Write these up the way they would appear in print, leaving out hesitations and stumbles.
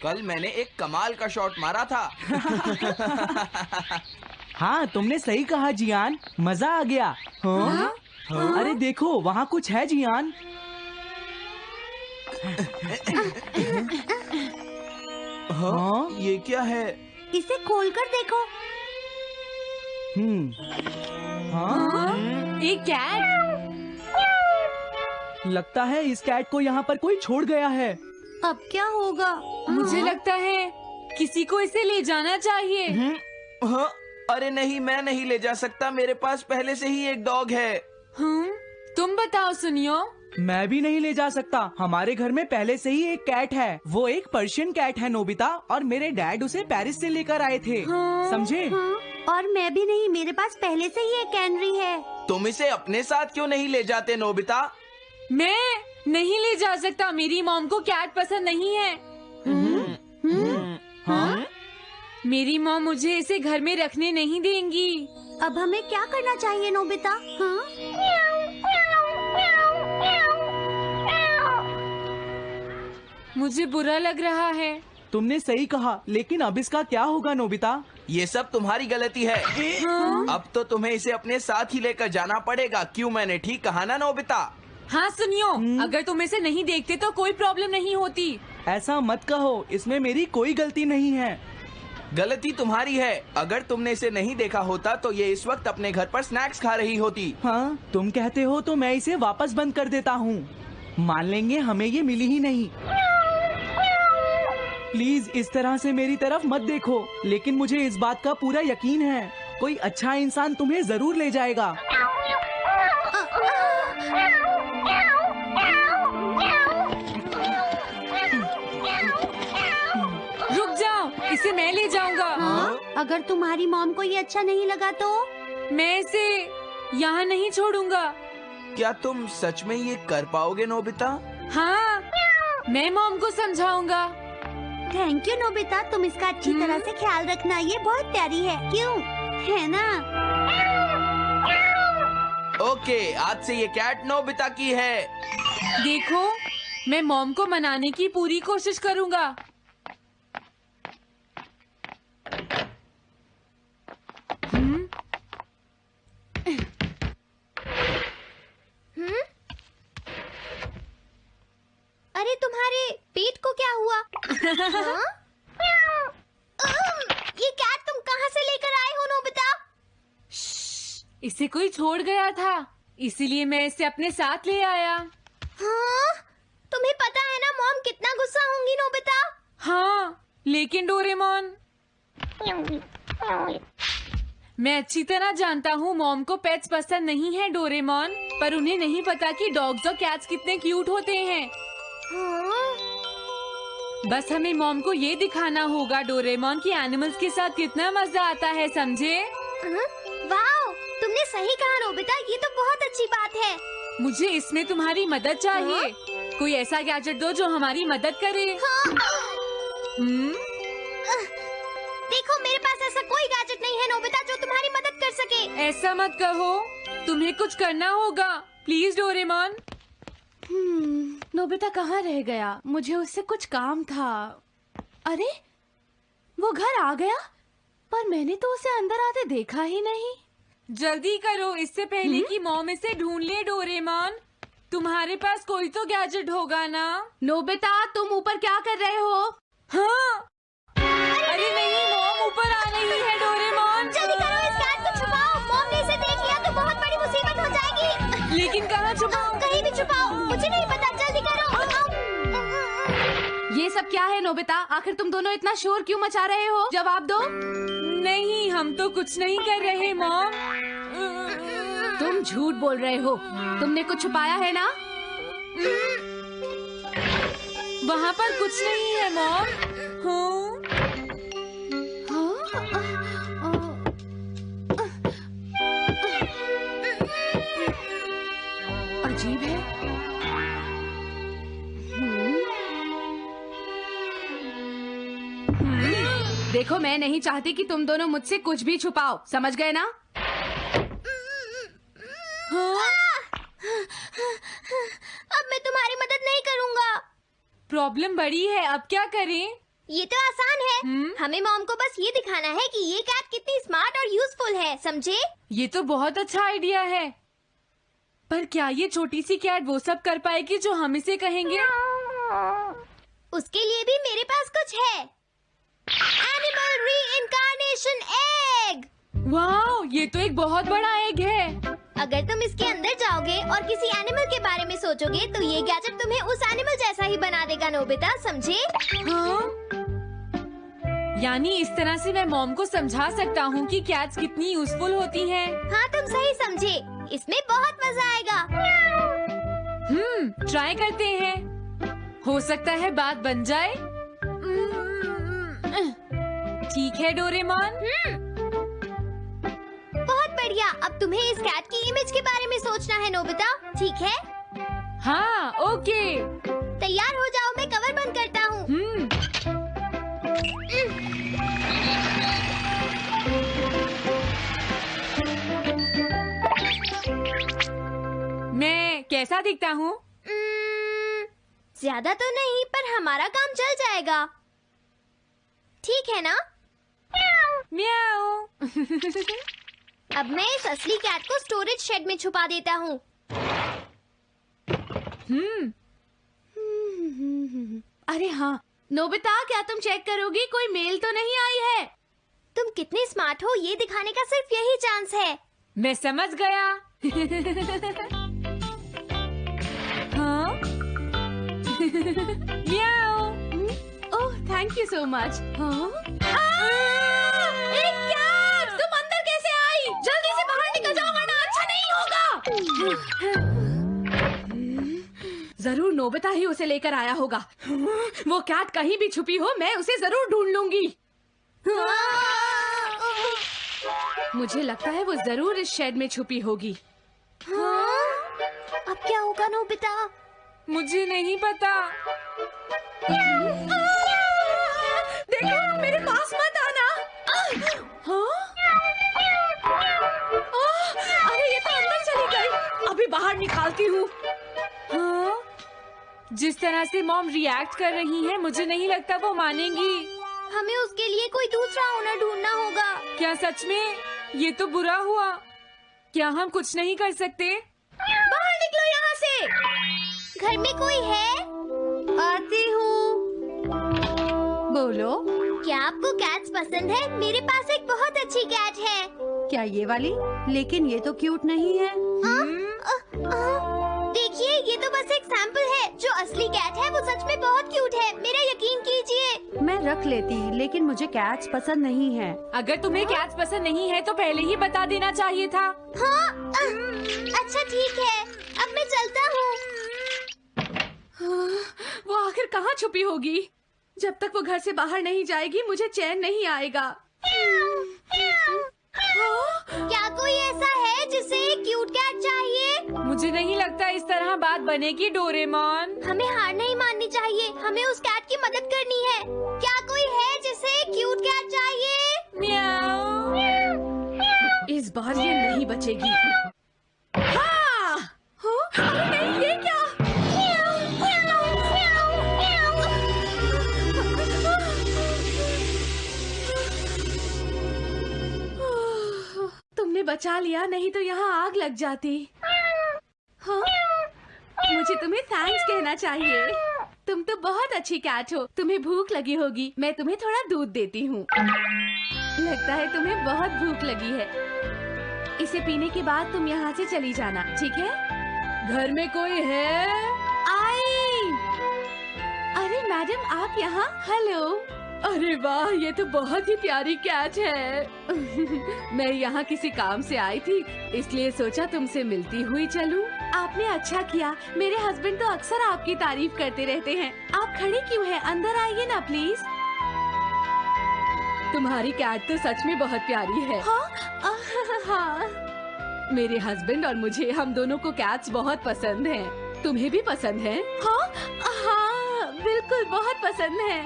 कल मैंने एक कमाल का शॉट मारा था। हाँ, तुमने सही कहा जियान, मजा आ गया। हाँ? अरे देखो, वहाँ कुछ है जियान। हाँ? ये क्या है? इसे खोलकर देखो। हाँ? एक कैट। लगता है इस कैट को यहाँ पर कोई छोड़ गया है। अब क्या होगा? मुझे लगता है किसी को इसे ले जाना चाहिए। हाँ? अरे नहीं, मैं नहीं ले जा सकता, मेरे पास पहले से ही एक डॉग है। तुम बताओ सुनियो। मैं भी नहीं ले जा सकता, हमारे घर में पहले से ही एक कैट है। वो एक पर्शियन कैट है नोबिता, और मेरे डैड उसे पेरिस से लेकर आए थे। समझे? और मैं भी नहीं, मेरे पास पहले से ही एक कैनरी है। तुम इसे अपने साथ क्यों नहीं ले जाते नोबिता? मैं नहीं ले जा सकता, मेरी मॉम को कैट पसंद नहीं है। हाँ? मेरी मॉम मुझे इसे घर में रखने नहीं देंगी। अब हमें क्या करना चाहिए नोबिता? हाँ? मुझे बुरा लग रहा है। तुमने सही कहा, लेकिन अब इसका क्या होगा नोबिता? ये सब तुम्हारी गलती है। अब तो तुम्हें इसे अपने साथ ही लेकर जाना पड़ेगा। क्यों, मैंने ठीक कहा ना नोबिता? हाँ सुनियो, अगर तुम इसे नहीं देखते तो कोई प्रॉब्लम नहीं होती। ऐसा मत कहो, इसमें मेरी कोई गलती नहीं है। गलती तुम्हारी है। अगर तुमने इसे नहीं देखा होता तो ये इस वक्त अपने घर पर स्नैक्स खा रही होती। हाँ, तुम कहते हो तो मैं इसे वापस बंद कर देता हूँ। मान लेंगे हमें ये मिली ही नहीं। प्लीज इस तरह से मेरी तरफ मत देखो, लेकिन मुझे इस बात का पूरा यकीन है, कोई अच्छा इंसान तुम्हें जरूर ले जाएगा। रुक जाओ, इसे मैं ले जाऊंगा। अगर तुम्हारी मॉम को ये अच्छा नहीं लगा तो? मैं इसे यहाँ नहीं छोड़ूंगा। क्या तुम सच में ये कर पाओगे नोबिता? हाँ, मैं मॉम को समझाऊंगा। थैंक यू नोबिता, तुम इसका अच्छी तरह से ख्याल रखना, ये बहुत प्यारी है। क्यों, है ना? ओके, आज से ये कैट नोबिता की है। देखो, मैं मॉम को मनाने की पूरी कोशिश करूंगा। अरे तुम्हारे पेट को क्या हुआ? हाँ? ये कैट तुम कहाँ से लेकर आए हो नोबिता? इसे कोई छोड़ गया था, इसीलिए मैं इसे अपने साथ ले आया। हाँ? तुम्हें पता है ना मॉम कितना गुस्सा होंगी नोबिता? हाँ, लेकिन डोरेमोन, मैं अच्छी तरह जानता हूँ मॉम को पेट्स पसंद नहीं है डोरेमोन, पर उन्हें नहीं पता कि डॉग्स और कैट्स कितने क्यूट होते हैं। हाँ? बस हमें मॉम को ये दिखाना होगा डोरेमोन कि एनिमल्स के साथ कितना मजा आता है, समझे? वाओ, तुमने सही कहा नोबिता, ये तो बहुत अच्छी बात है। मुझे इसमें तुम्हारी मदद चाहिए। कोई ऐसा गैजेट दो जो हमारी मदद करे। देखो, मेरे पास ऐसा कोई गैजेट नहीं है नोबिता जो तुम्हारी मदद कर सके। ऐसा मत कहो, तुम्हें कुछ करना होगा, प्लीज डोरेमोन। नोबिता कहाँ रह गया? मुझे उससे कुछ काम था। अरे, वो घर आ गया, पर मैंने तो उसे अंदर आते देखा ही नहीं। जल्दी करो, इससे पहले कि मॉम इसे ढूंढ ले डोरेमोन। तुम्हारे पास कोई तो गैजेट होगा ना? नोबिता, तुम ऊपर क्या कर रहे हो? हाँ? अरे नहीं, मॉम ऊपर आ रही है डोरेमोन। जल्दी करो, इस कैट को छुपाओ। मॉम ने इसे देख लिया तो बहुत बड़ी मुसीबत हो जाएगी। लेकिन कहाँ छुपाऊं? कहीं भी छुपाओ, मुझे नहीं पता, जल्दी करो। ये सब क्या है नोबिता? आखिर तुम दोनों इतना शोर क्यों मचा रहे हो? जवाब दो। नहीं, हम तो कुछ नहीं कर रहे मॉम। तुम झूठ बोल रहे हो, तुमने कुछ छुपाया है ना? वहाँ पर कुछ नहीं है मॉम। अजीब है। देखो, मैं नहीं चाहती कि तुम दोनों मुझसे कुछ भी छुपाओ, समझ गए ना? अब मैं तुम्हारी मदद नहीं करूँगा। प्रॉब्लम बड़ी है, अब क्या करें? ये तो आसान है। हमें मॉम को बस ये दिखाना है कि ये कैट कितनी स्मार्ट और यूजफुल है, समझे? ये तो बहुत अच्छा आइडिया है, पर क्या ये छोटी सी कैट वो सब कर पाएगी जो हम इसे कहेंगे? उसके लिए भी मेरे पास कुछ है। Animal reincarnation egg. वाह, ये तो एक बहुत बड़ा एग है। अगर तुम इसके अंदर जाओगे और किसी एनिमल के बारे में सोचोगे तो ये गैजेट तुम्हें उस एनिमल जैसा ही बना देगा, नोबिता, समझे? हाँ? यानी इस तरह से मैं मॉम को समझा सकता हूँ कि कैट्स कितनी यूजफुल होती हैं। हाँ, तुम सही समझे। इसमें बहुत मजा आएगा। ट्राई करते हैं। हो सकता है बात बन जाए। ठीक है डोरेमोन। बहुत बढ़िया। अब तुम्हें इस कैट की इमेज के बारे में सोचना है, नोबिता, ठीक है? हाँ, ओके। तैयार हो जाओ, मैं कवर बंद करता हूँ। मैं कैसा दिखता हूँ? ज्यादा तो नहीं, पर हमारा काम चल जाएगा, ठीक है ना? म्याऊ। अब मैं इस असली कैट को स्टोरेज शेड में छुपा देता हूँ। अरे हाँ, नोबिता, क्या तुम चेक करोगी कोई मेल तो नहीं आई है? तुम कितने स्मार्ट हो ये दिखाने का सिर्फ यही चांस है। मैं समझ गया। हाँ? म्याऊ। ओह, थैंक यू सो मच। तुम अंदर कैसे आई? जल्दी से बाहर निकल जाओ वरना अच्छा नहीं होगा। जरूर नोबिता ही उसे लेकर आया होगा। वो कैट कहीं भी छुपी हो, मैं उसे जरूर ढूंढ लूंगी। मुझे लगता है वो जरूर इस शेड में छुपी होगी। अब क्या होगा, नोबिता? मुझे नहीं पता। देखो, मेरे पास मत आना। अरे ये तो अंदर चली गई। अभी बाहर निकालती हूँ। हाँ? जिस तरह से मॉम रिएक्ट कर रही है, मुझे नहीं लगता वो मानेंगी। हमें उसके लिए कोई दूसरा ओनर ढूंढना होगा। क्या सच में? ये तो बुरा हुआ। क्या हम कुछ नहीं कर सकते? बाहर निकलो यहाँ से। घर में कोई है? आती हूँ। बोलो। क्या आपको कैट्स पसंद है? मेरे पास एक बहुत अच्छी कैट है। क्या ये वाली? लेकिन ये तो क्यूट नहीं है। देखिए, ये तो बस एक सैंपल है। जो असली कैट है वो सच में बहुत क्यूट है, मेरा यकीन कीजिए। मैं रख लेती, लेकिन मुझे कैट्स पसंद नहीं है। अगर तुम्हें कैट्स पसंद नहीं है तो पहले ही बता देना चाहिए था। हाँ, अच्छा ठीक है, अब मैं चलता हूँ। वो आखिर कहाँ छुपी होगी? जब तक वो घर से बाहर नहीं जाएगी मुझे चैन नहीं आएगा। क्या कोई ऐसा है जिसे एक क्यूट कैट चाहिए? मुझे नहीं लगता इस तरह बात बनेगी डोरेमोन। हमें हार नहीं माननी चाहिए, हमें उस कैट की मदद करनी है। क्या कोई है जिसे एक क्यूट कैट चाहिए? म्याऊ। इस बार ये नहीं बचेगी। हाँ! अरे नहीं, ये क्या? तुमने बचा लिया, नहीं तो यहाँ आग लग जाती। हाँ? मुझे तुम्हें थैंक्स कहना चाहिए। तुम तो बहुत अच्छी कैट हो। तुम्हें भूख लगी होगी, मैं तुम्हें थोड़ा दूध देती हूँ। लगता है तुम्हें बहुत भूख लगी है। इसे पीने के बाद तुम यहाँ से चली जाना, ठीक है? घर में कोई है? आई! अरे मैडम, आप यहाँ? हेलो। अरे वाह, ये तो बहुत ही प्यारी कैट है। मैं यहाँ किसी काम से आई थी, इसलिए सोचा तुमसे मिलती हुई चलूं। आपने अच्छा किया। मेरे हस्बैंड तो अक्सर आपकी तारीफ करते रहते हैं। आप खड़े क्यों हैं? अंदर आइए ना प्लीज। तुम्हारी कैट तो सच में बहुत प्यारी है। हाँ? हाँ। मेरे हस्बैंड और मुझे, हम दोनों को कैट्स बहुत पसंद हैं। तुम्हें भी पसंद है? हाँ, हाँ, बिल्कुल बहुत पसंद है।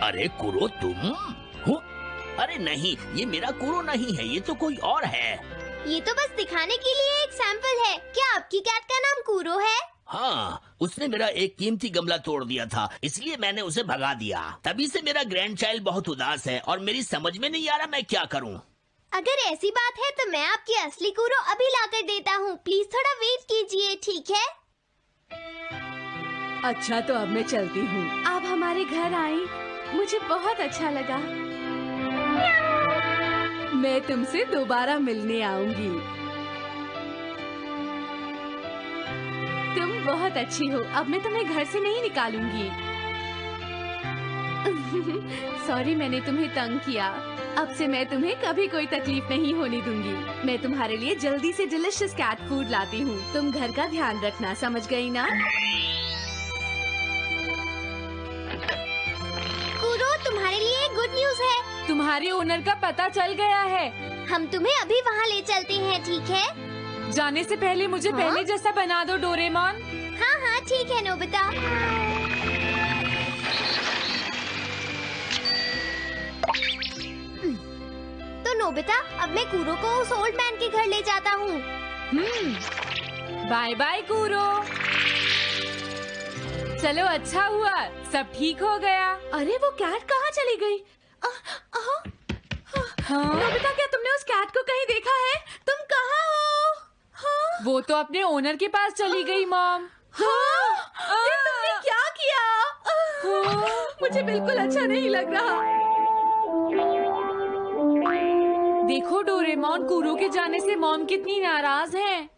अरे कुरो, तुम हो? अरे नहीं, ये मेरा कुरो नहीं है, ये तो कोई और है। ये तो बस दिखाने के लिए एक सैंपल है। क्या आपकी कैट का नाम कूरो है? हाँ, उसने मेरा एक कीमती गमला तोड़ दिया था, इसलिए मैंने उसे भगा दिया। तभी से मेरा ग्रैंड चाइल्ड बहुत उदास है और मेरी समझ में नहीं आ रहा मैं क्या करूँ। अगर ऐसी बात है तो मैं आपकी असली कूरो अभी लाकर देता हूँ। प्लीज थोड़ा वेट कीजिए, ठीक है? अच्छा, तो अब मैं चलती हूँ। आप हमारे घर आई, मुझे बहुत अच्छा लगा। मैं तुमसे दोबारा मिलने आऊंगी। तुम बहुत अच्छी हो। अब मैं तुम्हें घर से नहीं निकालूंगी। सॉरी, मैंने तुम्हें तंग किया। अब से मैं तुम्हें कभी कोई तकलीफ नहीं होने दूंगी। मैं तुम्हारे लिए जल्दी से डिलिशियस कैट फूड लाती हूँ। तुम घर का ध्यान रखना, समझ गई ना? कूरो, तुम्हारे लिए गुड न्यूज है। तुम्हारे ओनर का पता चल गया है। हम तुम्हें अभी वहाँ ले चलते हैं, ठीक है? जाने से पहले मुझे हाँ? पहले जैसा बना दो डोरेमोन। हाँ हाँ ठीक है नोबिता। तो नोबिता, अब मैं कूरो को उस ओल्ड मैन के घर ले जाता हूँ। बाय बाय कूरो। चलो, अच्छा हुआ, सब ठीक हो गया। अरे वो कैट कहाँ चली गई? नोबिता, क्या तुमने उस कैट को कहीं देखा है? तुम कहाँ हो? हाँ? वो तो अपने ओनर के पास चली गई मॉम। हाँ? ये तुमने क्या किया? मुझे बिल्कुल अच्छा नहीं लग रहा। देखो डोरेमोन, कूरो के जाने से मॉम कितनी नाराज हैं।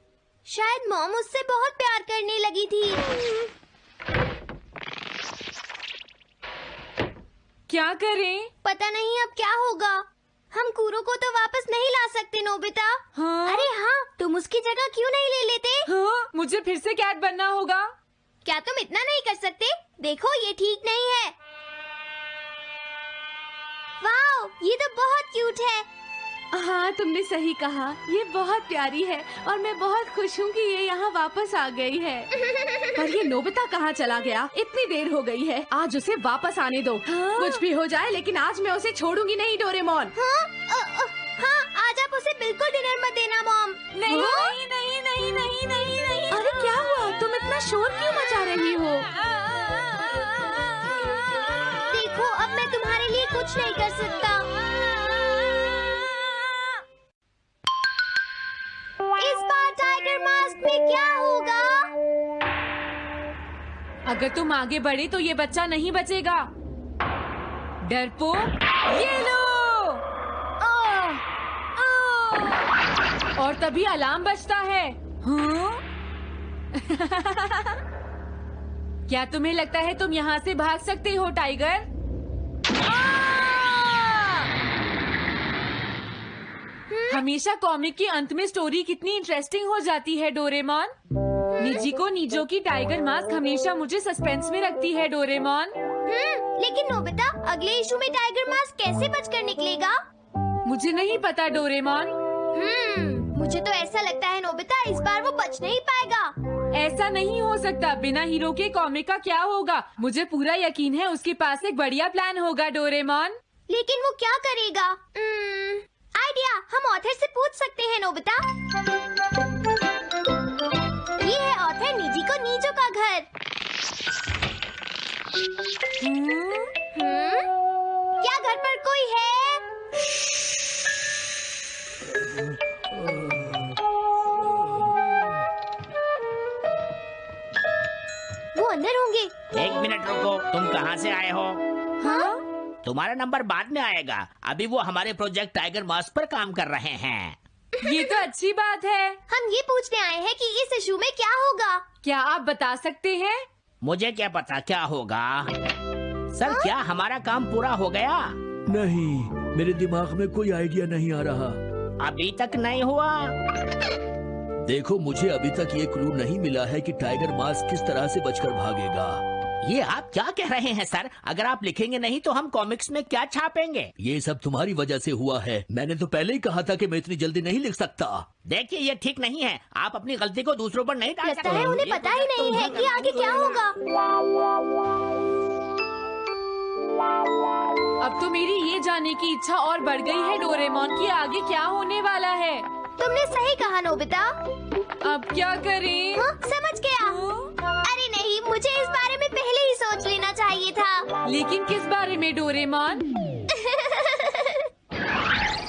शायद मॉम उससे बहुत प्यार करने लगी थी। क्या करें? पता नहीं अब क्या होगा। हम कूरो को तो वापस नहीं ला सकते नोबिता। हाँ? अरे हाँ, तुम उसकी जगह क्यों नहीं ले लेते? हाँ? मुझे फिर से कैट बनना होगा। क्या तुम इतना नहीं कर सकते? देखो, ये ठीक नहीं है। वाओ, ये तो बहुत क्यूट है। हाँ, तुमने सही कहा। ये बहुत प्यारी है और मैं बहुत खुश हूँ कि ये यहाँ वापस आ गई है। पर ये नोबिता कहाँ चला गया? इतनी देर हो गई है। आज उसे वापस आने दो। हाँ? कुछ भी हो जाए, लेकिन आज मैं उसे छोड़ूंगी नहीं, डोरेमोन। हाँ, आज आप उसे बिल्कुल डिनर मत देना मॉम। नहीं, हाँ? नहीं, नहीं, नहीं, नहीं, नहीं, नहीं। अरे क्या हुआ? तुम इतना शोर क्यों मचा रही हो? देखो, अब मैं तुम्हारे लिए कुछ नहीं कर सकता। इस बार टाइगर मास्क में क्या होगा? अगर तुम आगे बढ़े तो ये बच्चा नहीं बचेगा। डरपोक, ये लो। और तभी अलार्म बजता है। हाँ? क्या तुम्हें लगता है तुम यहाँ से भाग सकते हो टाइगर? हमेशा कॉमिक के अंत में स्टोरी कितनी इंटरेस्टिंग हो जाती है डोरेमोन। निजी को नीजो की टाइगर मास्क हमेशा मुझे सस्पेंस में रखती है डोरेमोन। लेकिन नोबिता, अगले इशू में टाइगर मास्क कैसे बचकर निकलेगा? मुझे नहीं पता डोरेमोन। मुझे तो ऐसा लगता है नोबिता, इस बार वो बच नहीं पाएगा। ऐसा नहीं हो सकता। बिना हीरो के कॉमिक का क्या होगा? मुझे पूरा यकीन है उसके पास एक बढ़िया प्लान होगा डोरेमोन। लेकिन वो क्या करेगा? आइडिया, हम ऑथर से पूछ सकते हैं नोबिता। ये है ऑथर निजी को नीजो का घर। क्या घर पर कोई है? वो अंदर होंगे। एक मिनट रुको, तुम कहाँ से आए हो? हाँ? तुम्हारा नंबर बाद में आएगा। अभी वो हमारे प्रोजेक्ट टाइगर मास्क पर काम कर रहे हैं। ये तो अच्छी बात है। हम ये पूछने आए हैं कि इस इशू में क्या होगा। क्या आप बता सकते हैं? मुझे क्या पता क्या होगा। सर, क्या हमारा काम पूरा हो गया? नहीं, मेरे दिमाग में कोई आइडिया नहीं आ रहा। अभी तक नहीं हुआ। देखो, मुझे अभी तक ये क्लू नहीं मिला है कि टाइगर मास्क किस तरह से बचकर भागेगा। ये आप क्या कह रहे हैं सर? अगर आप लिखेंगे नहीं तो हम कॉमिक्स में क्या छापेंगे? ये सब तुम्हारी वजह से हुआ है। मैंने तो पहले ही कहा था कि मैं इतनी जल्दी नहीं लिख सकता। देखिए, ये ठीक नहीं है। आप अपनी गलती को दूसरों पर नहीं डाल सकते। लगता है उन्हें पता ही नहीं है कि आगे क्या होगा। अब तो मेरी ये जानने की इच्छा और बढ़ गई है डोरेमोन कि आगे क्या होने वाला है। तुमने सही कहा नोबिता। अब क्या करें? हाँ, समझ गया। मुझे इस बारे में पहले ही सोच लेना चाहिए था। लेकिन किस बारे में डोरेमोन?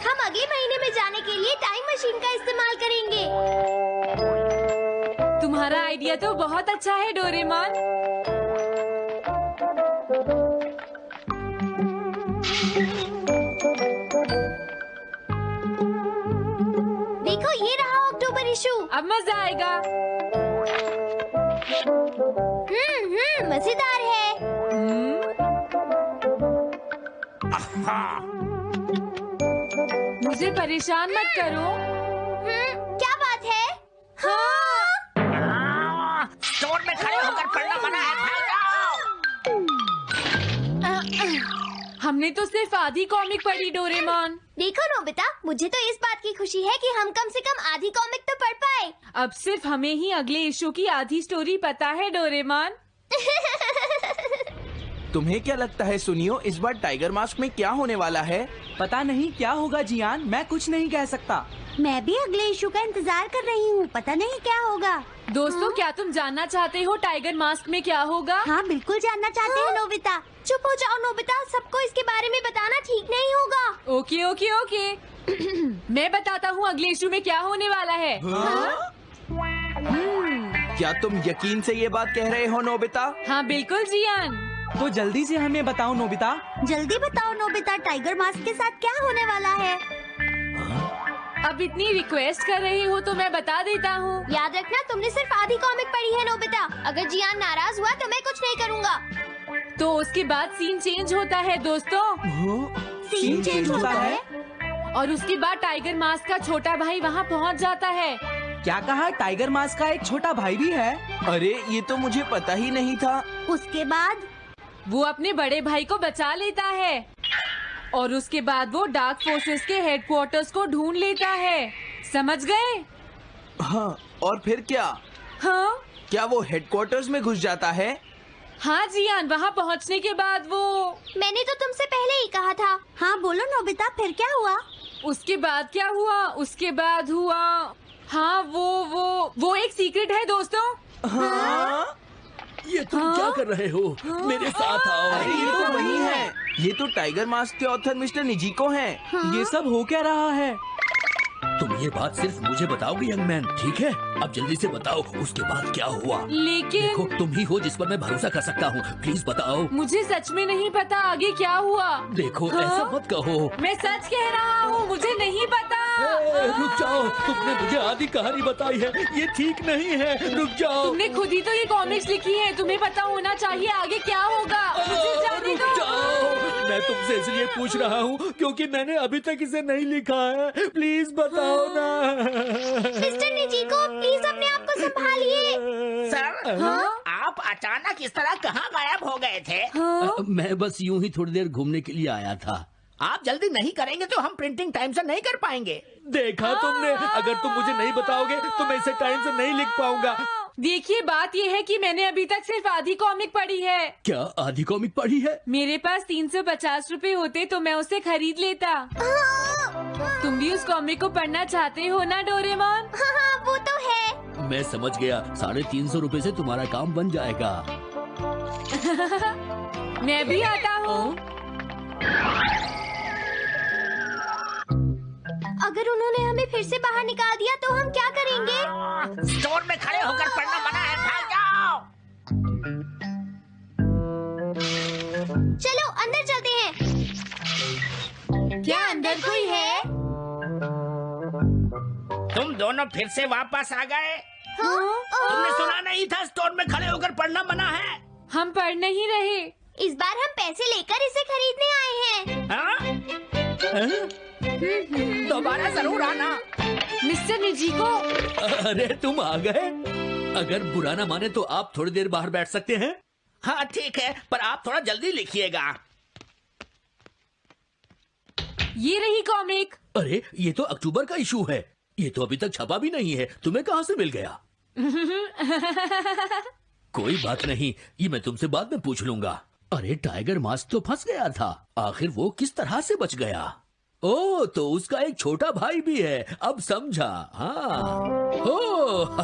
हम अगले महीने में जाने के लिए टाइम मशीन का इस्तेमाल करेंगे। तुम्हारा आइडिया तो बहुत अच्छा है डोरेमोन। देखो ये रहा अक्टूबर इशू। अब मजा आएगा। मजेदार है। मुझे परेशान मत करो। क्या बात है? स्टोर में खड़े होकर पढ़ना मना है, भाग जाओ। हमने तो सिर्फ आधी कॉमिक पढ़ी डोरेमोन। देखो नोबिता, मुझे तो इस बात की खुशी है कि हम कम से कम आधी कॉमिक तो पढ़ पाए। अब सिर्फ हमें ही अगले इशू की आधी स्टोरी पता है डोरेमोन। तुम्हें क्या लगता है सुनियो, इस बार टाइगर मास्क में क्या होने वाला है? पता नहीं क्या होगा जियान, मैं कुछ नहीं कह सकता। मैं भी अगले इशू का इंतजार कर रही हूँ, पता नहीं क्या होगा। दोस्तों, क्या तुम जानना चाहते हो टाइगर मास्क में क्या होगा? हाँ बिल्कुल जानना चाहते हैं नोबिता। चुप हो जाओ नोबिता, सबको इसके बारे में बताना ठीक नहीं होगा। Okay okay okay. मैं बताता हूँ अगले इशू में क्या होने वाला है। क्या तुम यकीन से ये बात कह रहे हो नोबिता? हाँ बिल्कुल जियान। तो जल्दी से हमें बताओ नोबिता। जल्दी बताओ नोबिता, टाइगर मास्क के साथ क्या होने वाला है? अब इतनी रिक्वेस्ट कर रहे हो तो मैं बता देता हूँ। याद रखना, तुमने सिर्फ आधी कॉमिक पढ़ी है नोबिता। अगर जियान नाराज हुआ तो मैं कुछ नहीं करूँगा। तो उसके बाद सीन चेंज होता है दोस्तों। सीन चेंज होता है? और उसके बाद टाइगर मास्क का छोटा भाई वहाँ पहुँच जाता है। क्या कहा? टाइगर मास्क का एक छोटा भाई भी है? अरे ये तो मुझे पता ही नहीं था। उसके बाद वो अपने बड़े भाई को बचा लेता है और उसके बाद वो डार्क फोर्सेस के हेडक्वार्टर्स को ढूंढ लेता है। समझ गए? हाँ, और फिर क्या? हाँ क्या वो हेडक्वार्टर्स में घुस जाता है? हाँ जियान, वहाँ पहुँचने के बाद वो मैंने तो तुमसे पहले ही कहा था। हाँ बोलो नोबिता, फिर क्या हुआ? उसके बाद क्या हुआ? उसके बाद हुआ, हाँ वो एक सीक्रेट है दोस्तों। हाँ? ये तुम क्या कर रहे हो? मेरे साथ आओ। अरे ये तो वही है। ये तो टाइगर मास्क के ऑथर मिस्टर निजिको हैं। ये सब हो क्या रहा है? तुम ये बात सिर्फ मुझे बताओगे यंग मैन, ठीक है? अब जल्दी से बताओ उसके बाद क्या हुआ। लेकिन देखो, तुम ही हो जिस पर मैं भरोसा कर सकता हूँ, प्लीज बताओ। मुझे सच में नहीं पता आगे क्या हुआ। देखो हाँ? ऐसा मत कहो। मैं सच कह रहा हूँ, मुझे नहीं पता। रुक जाओ, तुमने मुझे आधी कहानी बताई है, ये ठीक नहीं है। रुक जाओ। तुमने खुद ही तो ये कॉमिक्स लिखी है, तुम्हें पता होना चाहिए आगे क्या होगा। मुझे जाने रुक दो। जाओ, मैं तुमसे इसलिए पूछ रहा हूँ क्योंकि मैंने अभी तक इसे नहीं लिखा है। प्लीज बताओ ना। मिस्टर निजिको, प्लीज अपने आप को संभालिए। सर, आप अचानक इस तरह कहाँ गायब हो गए थे? मैं बस यूं ही थोड़ी देर घूमने के लिए आया था। आप जल्दी नहीं करेंगे तो हम प्रिंटिंग टाइम से नहीं कर पाएंगे। देखा तुमने, अगर तुम मुझे नहीं बताओगे तो मैं इसे टाइम से नहीं लिख पाऊंगा। देखिए, बात ये है कि मैंने अभी तक सिर्फ आधी कॉमिक पढ़ी है। क्या आधी कॉमिक पढ़ी है? मेरे पास 350 रुपए होते तो मैं उसे खरीद लेता। तुम भी उस कॉमिक को पढ़ना चाहते हो ना डोरेमोन? हाँ वो तो है। मैं समझ गया, 350 रुपए से तुम्हारा काम बन जाएगा। मैं भी आता हूँ। अगर उन्होंने हमें फिर से बाहर निकाल दिया तो हम क्या करेंगे? स्टोर में खड़े होकर पढ़ना मना है, भाग जाओ। चलो अंदर चलते हैं। क्या अंदर कोई है? तुम दोनों फिर से वापस आ गए। हाँ? तुमने सुना नहीं था स्टोर में खड़े होकर पढ़ना मना है? हम पढ़ नहीं रहे। इस बार हम पैसे लेकर इसे खरीदने आए हैं। हाँ? दोबारा जरूर आना। मिस्टर निजिको, अरे तुम आ गए। अगर बुरा ना माने तो आप थोड़ी देर बाहर बैठ सकते हैं। हाँ ठीक है, पर आप थोड़ा जल्दी लिखिएगा। ये रही कॉमिक। अरे ये तो अक्टूबर का इशू है, ये तो अभी तक छपा भी नहीं है। तुम्हें कहाँ से मिल गया? कोई बात नहीं, ये मैं तुमसे बाद में पूछ लूंगा। अरे टाइगर मास्क तो फंस गया था, आखिर वो किस तरह से बच गया? ओ, तो उसका एक छोटा भाई भी है, अब समझा। हाँ, ओ ओह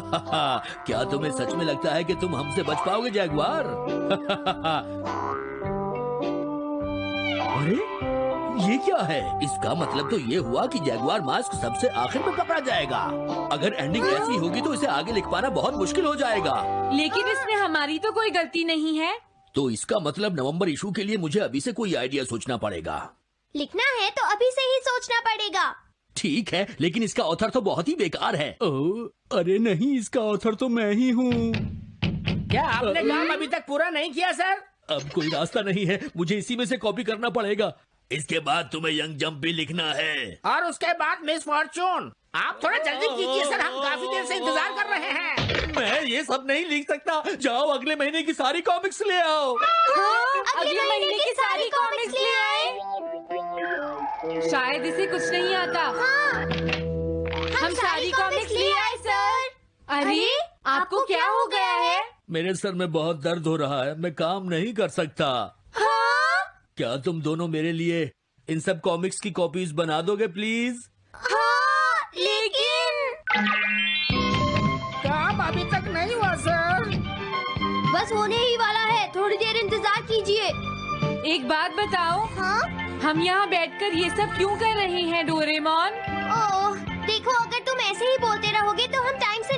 क्या तुम्हें सच में लगता है कि तुम हमसे बच पाओगे जैगुआर? अरे ये क्या है? इसका मतलब तो ये हुआ कि जैगुआर मास्क सबसे आखिर में पकड़ा जाएगा। अगर एंडिंग ऐसी होगी तो इसे आगे लिख पाना बहुत मुश्किल हो जाएगा। लेकिन इसमें हमारी तो कोई गलती नहीं है। तो इसका मतलब नवंबर इशू के लिए मुझे अभी से कोई आइडिया सोचना पड़ेगा। लिखना है तो अभी से ही सोचना पड़ेगा। ठीक है, लेकिन इसका ऑथर तो बहुत ही बेकार है। ओह, अरे नहीं, इसका ऑथर तो मैं ही हूँ। क्या आपने काम अभी तक पूरा नहीं किया सर? अब कोई रास्ता नहीं है, मुझे इसी में से कॉपी करना पड़ेगा। इसके बाद तुम्हें यंग जंप भी लिखना है। और उसके बाद मिस फॉर्चून। आप थोड़ा जल्दी कीजिए सर, हम काफी देर से इंतजार कर रहे हैं। मैं ये सब नहीं लिख सकता। जाओ अगले महीने की सारी कॉमिक्स ले आओ। अगले महीने की सारी कॉमिक्स ले आए। शायद इसे कुछ नहीं आता। हम सारी कॉमिक्स ले आए सर। अरे आपको क्या हो गया है? मेरे सर में बहुत दर्द हो रहा है, मैं काम नहीं कर सकता। क्या तुम दोनों मेरे लिए इन सब कॉमिक्स की कॉपीज बना दोगे प्लीज? लेकिन काम अभी तक नहीं हुआ सर। बस होने ही वाला है, थोड़ी देर इंतजार कीजिए। एक बात बताओ, हम यहाँ बैठकर ये सब क्यों कर रहे हैं डोरेमोन? ओह, देखो अगर तुम ऐसे ही बोलते रहोगे तो हम टाइम से